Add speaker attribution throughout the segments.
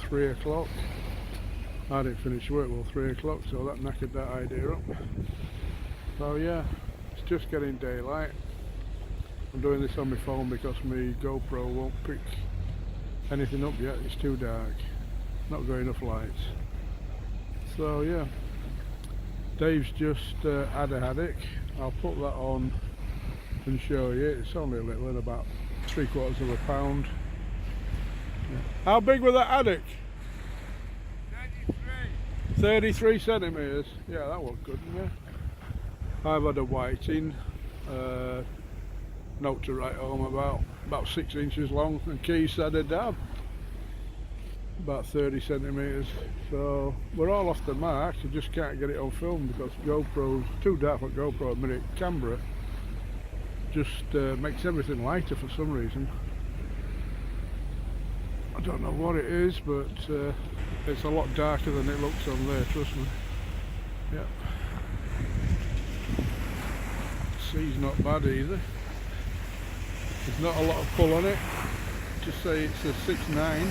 Speaker 1: 3 o'clock. I didn't finish work till 3 o'clock, so that knackered that idea up. So yeah, it's just getting daylight. I'm doing this on my phone because my GoPro won't pick anything up yet, it's too dark. Not got enough lights. So yeah, Dave's just had a haddock. I'll put that on and show you. It's only a little, about 3/4 of a pound. Yeah. How big was that haddock? 33 centimetres. Yeah, that was good, yeah. I've had a whiting, note to write home about 6 inches long, and Keith said a dab, about 30 centimetres. So we're all off the mark. I just can't get it on film because GoPro's too dark for GoPro at the minute. Camera just makes everything lighter for some reason. I don't know what it is, but it's a lot darker than it looks on there, trust me. Yep. Sea's not bad either. There's not a lot of pull on it. Just say it's a 6'9".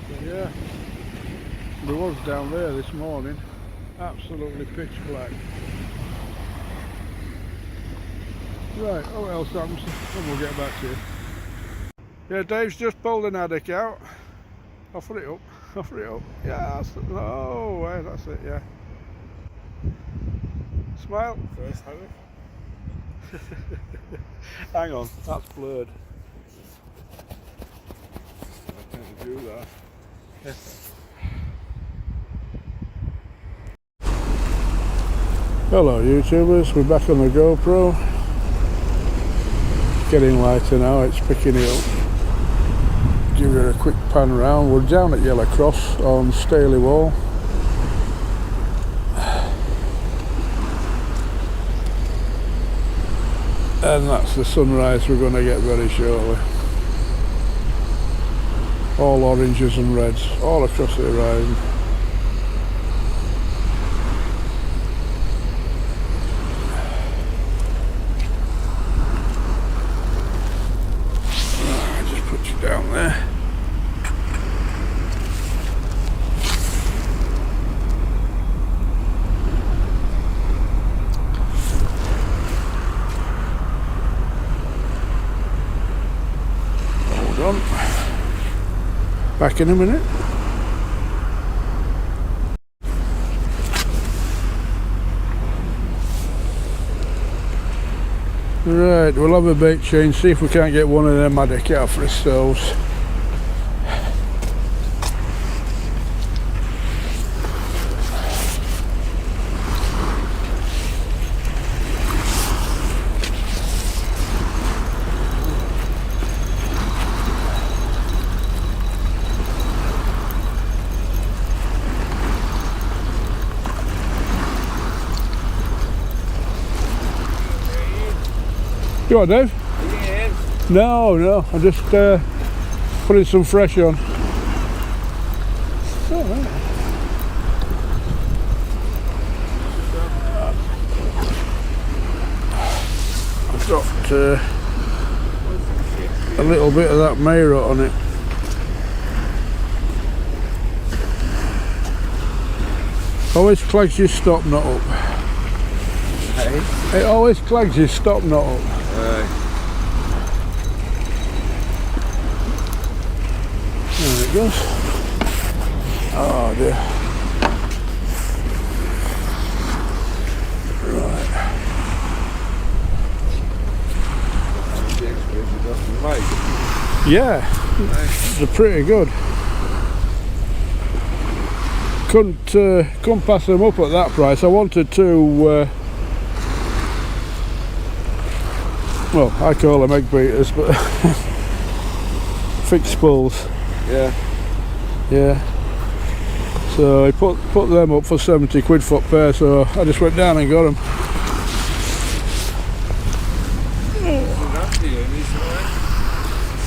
Speaker 1: But yeah, there was down there this morning, absolutely pitch black. Right, what else happens? And we'll get back to you. Yeah, Dave's just pulled an haddock out. Offer it up, offer it up. Yeah, that's, oh, well, that's it, yeah. Smile.
Speaker 2: First haddock.
Speaker 1: Hang on, that's blurred. I can't do that. Yes. Hello YouTubers, we're back on the GoPro. It's getting lighter now, it's picking it up. Give it a quick pan round. We're down at Yellow Cross on Staley Wall. And that's the sunrise we're going to get very shortly. All oranges and reds, all across the horizon. I'll just put you down there. Back in a minute. Right, we'll have a bait change, see if we can't get one of them haddock out for ourselves. You what, Dave? No, I'm just putting some fresh on. Oh, right. I've got a little bit of that Mayrot on it. Always clags your stop knot up. Hey? It always clags your stop knot up. There it goes. Oh dear. Right. Yeah, they're pretty good. Couldn't pass them up at that price. I wanted to. Well, I call them egg beaters, but fixed spools. Yeah. So I put them up for 70 quid foot pair, so I just went down and got them.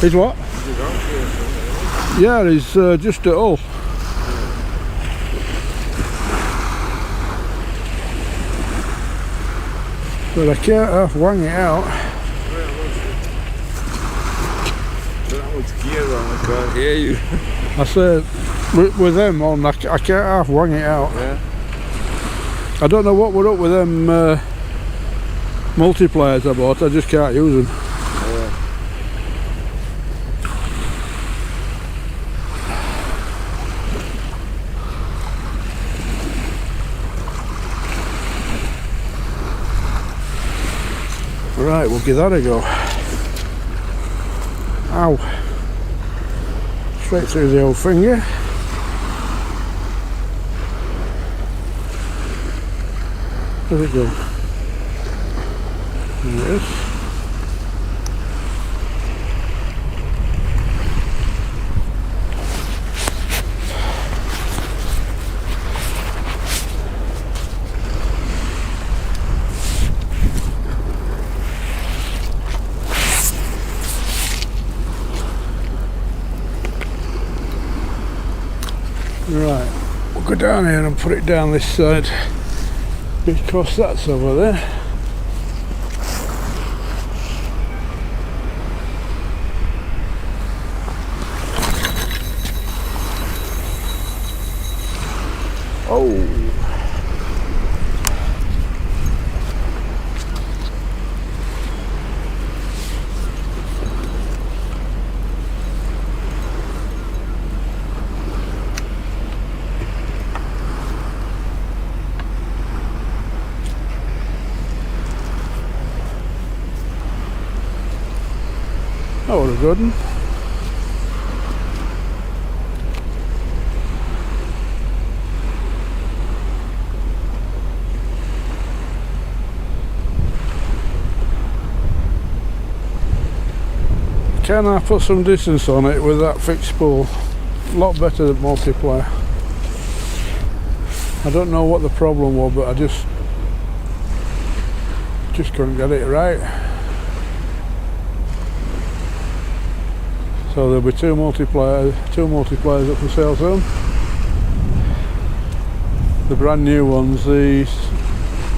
Speaker 1: He's what? Yeah, he's just at Hull. But I can't wang it out.
Speaker 2: much gear on, I can't hear you.
Speaker 1: I said, with them on, I can't half wang it out.
Speaker 2: Yeah.
Speaker 1: I don't know what we're up with them multipliers I bought, I just can't use them.
Speaker 2: Yeah.
Speaker 1: Right, we'll give that a go. Ow. Straight through the old finger. Where'd it go? There it is. Right, we'll go down here and put it down this side because that's over there. Oh! That was a good one. Can I put some distance on it with that fixed spool? A lot better than multiplier. I don't know what the problem was, but I just couldn't get it right. So there'll be two multipliers up for sale soon. The brand new ones, the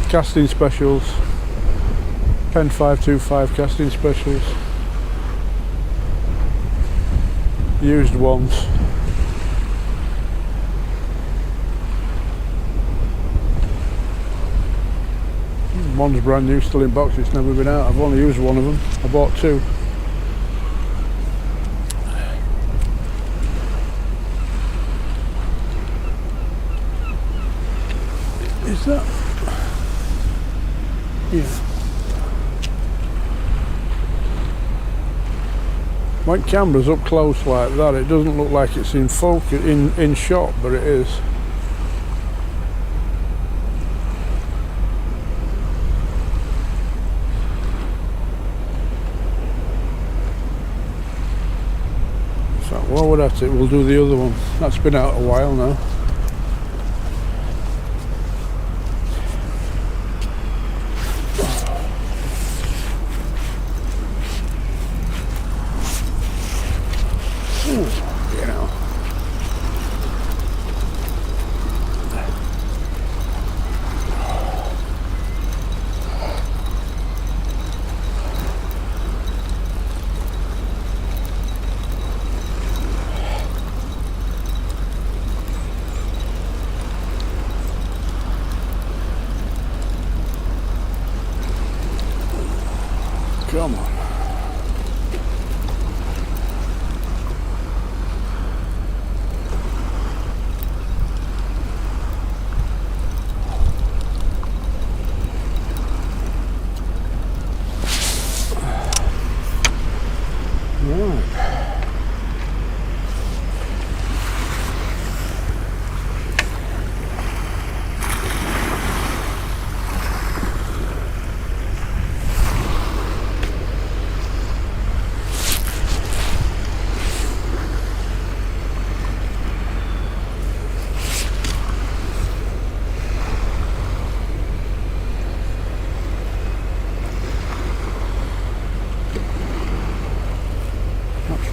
Speaker 1: casting specials, Penn 525 casting specials. Used ones. One's brand new, still in box, it's never been out. I've only used one of them. I bought two. Is that? Yeah. When camera's up close like that, it doesn't look like it's in focus, in shot, but it is. So while we're at it, we'll do the other one. That's been out a while now. Come on. Right.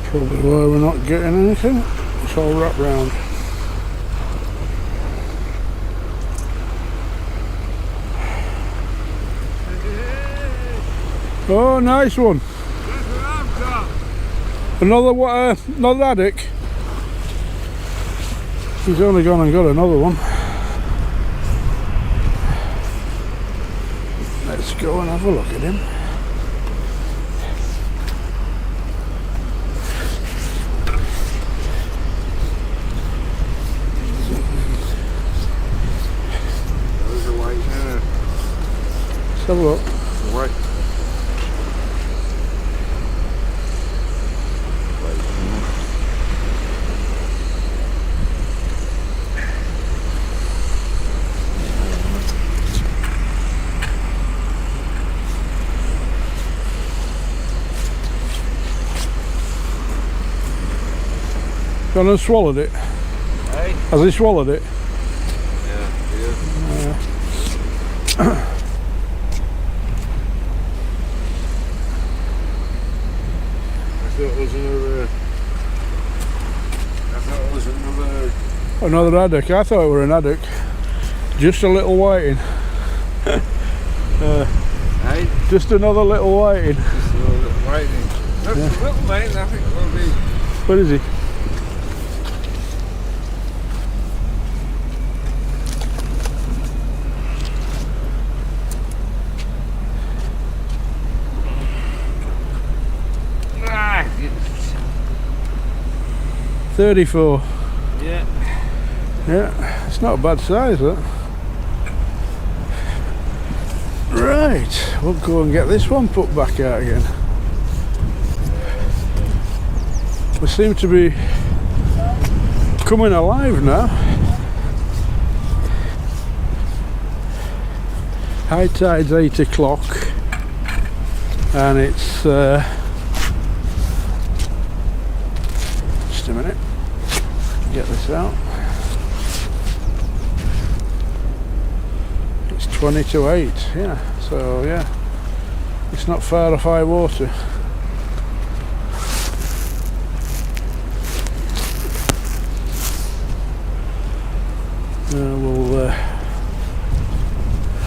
Speaker 1: Probably why we're not getting anything. It's all wrapped round. Oh, nice one. Another haddock. He's only gone and got another one. Let's go and have a look at him.
Speaker 2: There's a white there.
Speaker 1: Let's have a look.
Speaker 2: White.
Speaker 1: Gone and swallowed it.
Speaker 2: Hey?
Speaker 1: Has he swallowed it?
Speaker 2: Yeah, yeah. I thought it was another. I thought it was another.
Speaker 1: Another haddock. I thought it were an haddock. Just a little whiting.
Speaker 2: Hey?
Speaker 1: Just another little whiting.
Speaker 2: Just a little bit whiting. That's a little mate, I think it will be.
Speaker 1: Where is he?
Speaker 2: Ah, it's,
Speaker 1: 34.
Speaker 2: yeah.
Speaker 1: Yeah, it's not a bad size, that. Right, we'll go and get this one put back out again. We seem to be coming alive now. High tide's 8 o'clock and it's just a minute, get this out. It's 20 to 8, yeah, so yeah, it's not far off high water.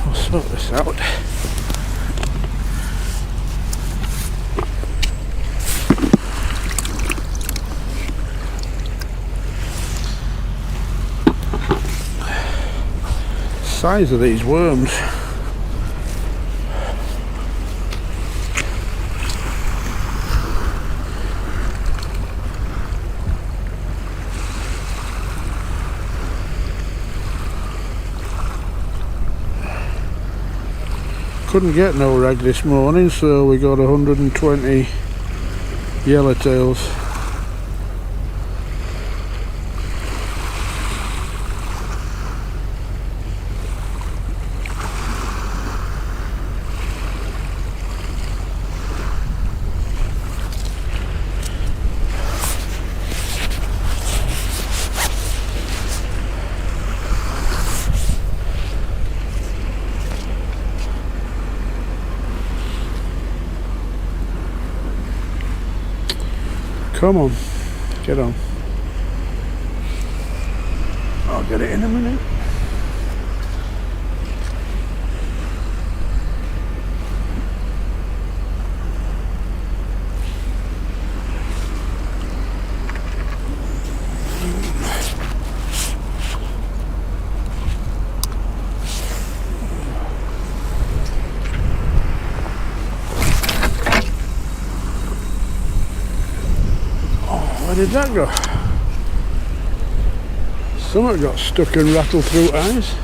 Speaker 1: We'll sort this out. Size of these worms. Couldn't get no rag this morning, so we got 120 yellowtails. Come on, get on. I'll get it in a minute. Where did that go? Something got stuck and rattled through eyes.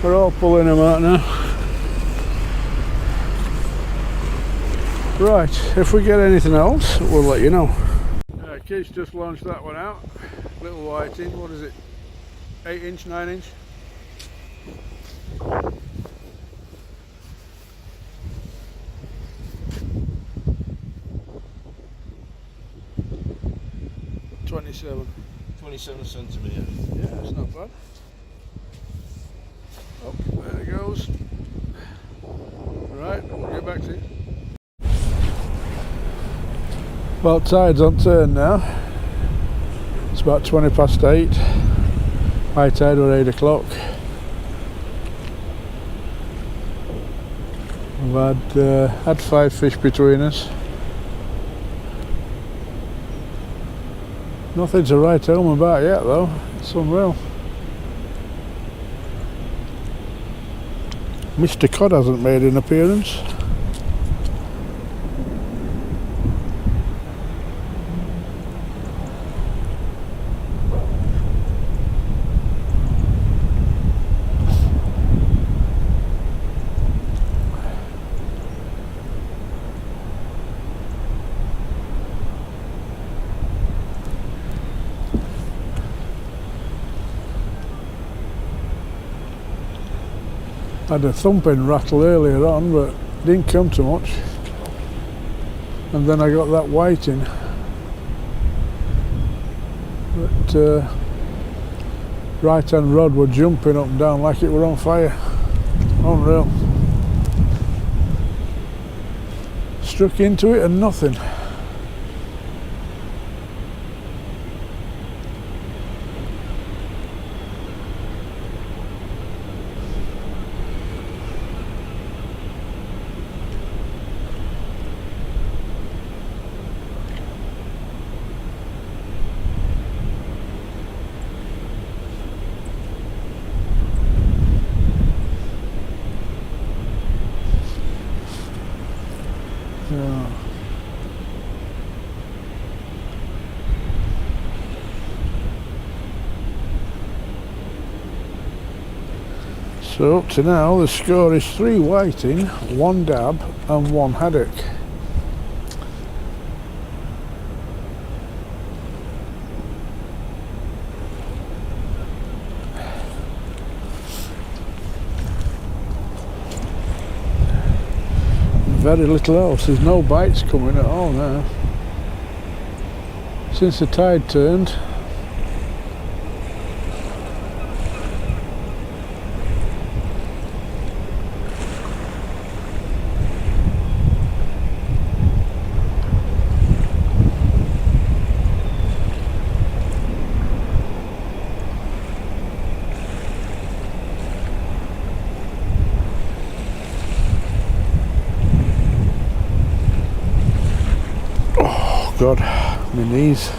Speaker 1: We're all pulling them out now. Right, if we get anything else, we'll let you know. Keith's just launched that one out. Little whiting, what is it? 8 inch, 9 inch? $27.
Speaker 2: 27 centimetres.
Speaker 1: Yeah, it's not bad. Oh, there we go. goes. Right, we'll get back to you. Well, tide's on turn now. It's about 20 past 8. High tide were 8 o'clock. We've had 5 fish between us. Nothing to write home about yet though. It's unreal. Mr. Cod hasn't made an appearance. I had a thumping rattle earlier on, but didn't come to much. And then I got that whiting. But right hand rod were jumping up and down like it were on fire. Unreal. Struck into it and nothing. Yeah. So up to now the score is 3 whiting, 1 dab and 1 haddock. Very little else, there's no bites coming at all now. Since the tide turned. God, my knees.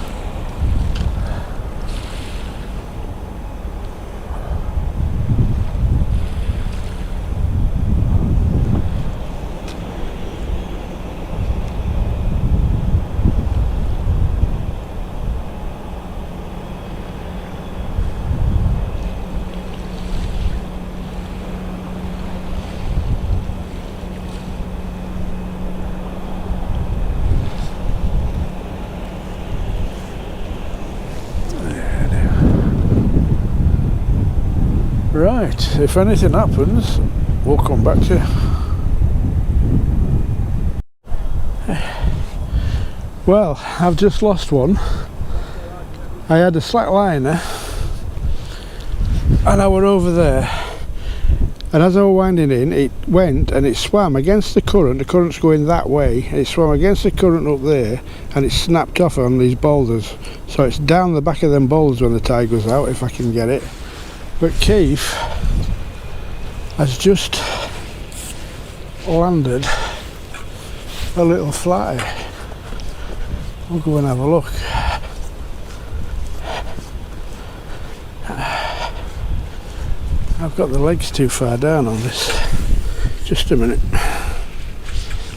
Speaker 1: Right, if anything happens, we'll come back to you. Well, I've just lost one. I had a slack liner and I were over there, and as I was winding in, it went and it swam against the current's going that way, and it swam against the current up there and it snapped off on these boulders. So it's down the back of them boulders when the tide goes out, if I can get it. But Keith has just landed a little fly. I'll go and have a look. I've got the legs too far down on this. Just a minute.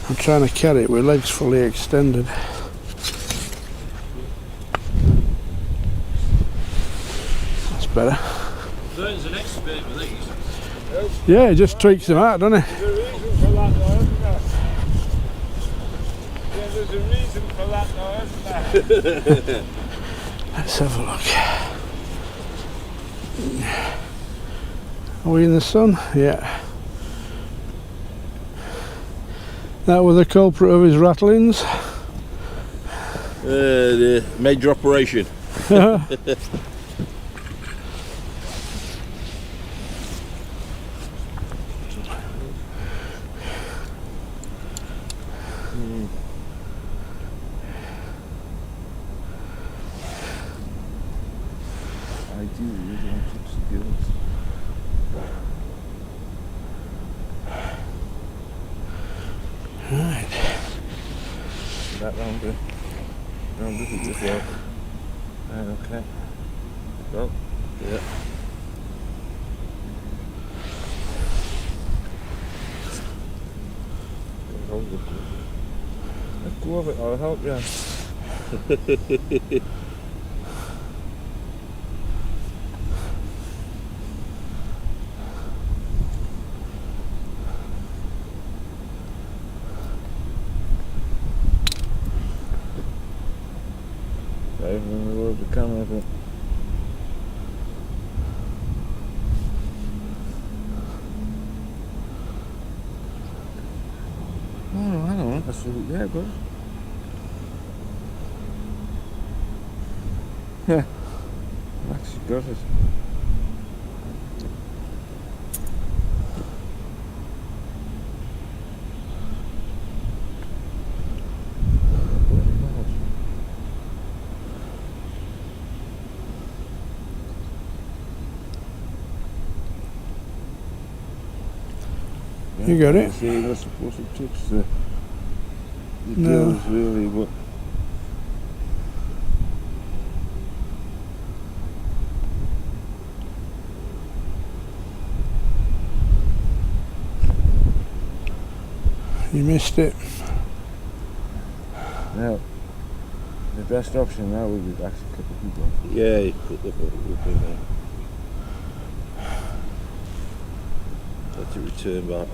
Speaker 1: I'm trying to carry it with legs fully extended. That's better.
Speaker 3: There's an expert with these.
Speaker 1: Yeah, he just tweaks them out, doesn't he?
Speaker 2: There's a reason for that though, isn't there? Yeah, there's a reason for that though, isn't there?
Speaker 1: Let's have a look. Are we in the sun? Yeah. That was the culprit of his rattlings.
Speaker 3: The major operation.
Speaker 2: you don't touch the gills.
Speaker 1: Right.
Speaker 2: That round bit. Round bit as well. Right, okay. Well, yeah. Let go of it, I'll help you. Right in the middle of the camera, but oh, hang on, that's what, yeah, good. Yeah, I've actually got it.
Speaker 1: You got it?
Speaker 2: See, you're not supposed to touch the
Speaker 1: No.
Speaker 2: gills really, but
Speaker 1: You missed it.
Speaker 2: now the best option now would be actually cut the hook off.
Speaker 3: Yeah, you put the hook in there. Let it return back.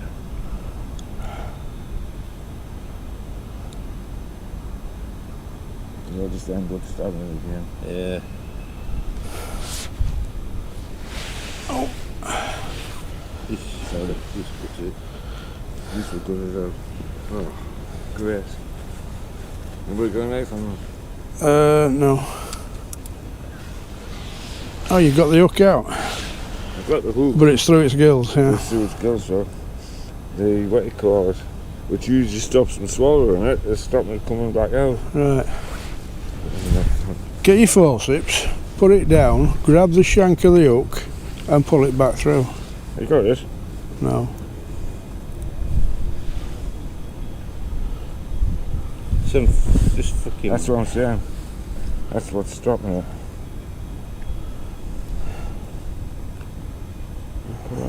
Speaker 2: You'll just end up stabbing it again.
Speaker 3: Yeah.
Speaker 1: Oh.
Speaker 3: This puts it.
Speaker 2: This will good as out. Oh, great. And we're going knife on them.
Speaker 1: No. Oh, you got the hook out,
Speaker 2: I've got the hook.
Speaker 1: but it's through its gills, yeah.
Speaker 2: Let's see what goes for. The what you call it, which usually stops them swallowing it, is stopping it coming back out.
Speaker 1: Right. Get your forceps, put it down, grab the shank of the hook, and pull it back through.
Speaker 2: You got it?
Speaker 1: No.
Speaker 3: Just fucking.
Speaker 2: That's what I'm saying. That's what's stopping it.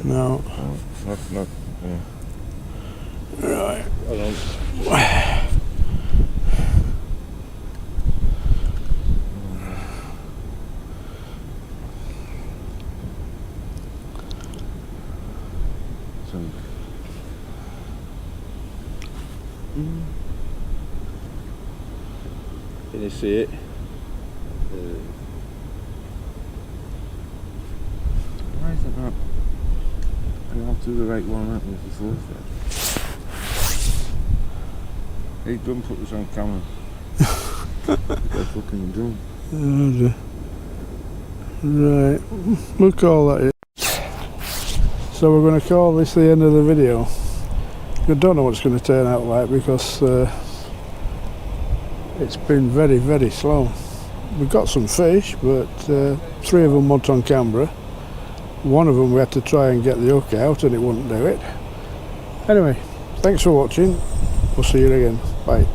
Speaker 1: No.
Speaker 2: Not. Yeah.
Speaker 1: Right.
Speaker 3: Hold on.
Speaker 2: So,
Speaker 3: Can you see it?
Speaker 2: why is it not? I have to do the right one out with the force. Hey, don't put this on camera. What fucking doing?
Speaker 1: Right. We'll call that it. So we're going to call this the end of the video. I don't know what it's going to turn out like because it's been very, very slow. We've got some fish, but 3 of them went on camera. One of them we had to try and get the hook out and it wouldn't do it. Anyway, thanks for watching. We'll see you again. Bye.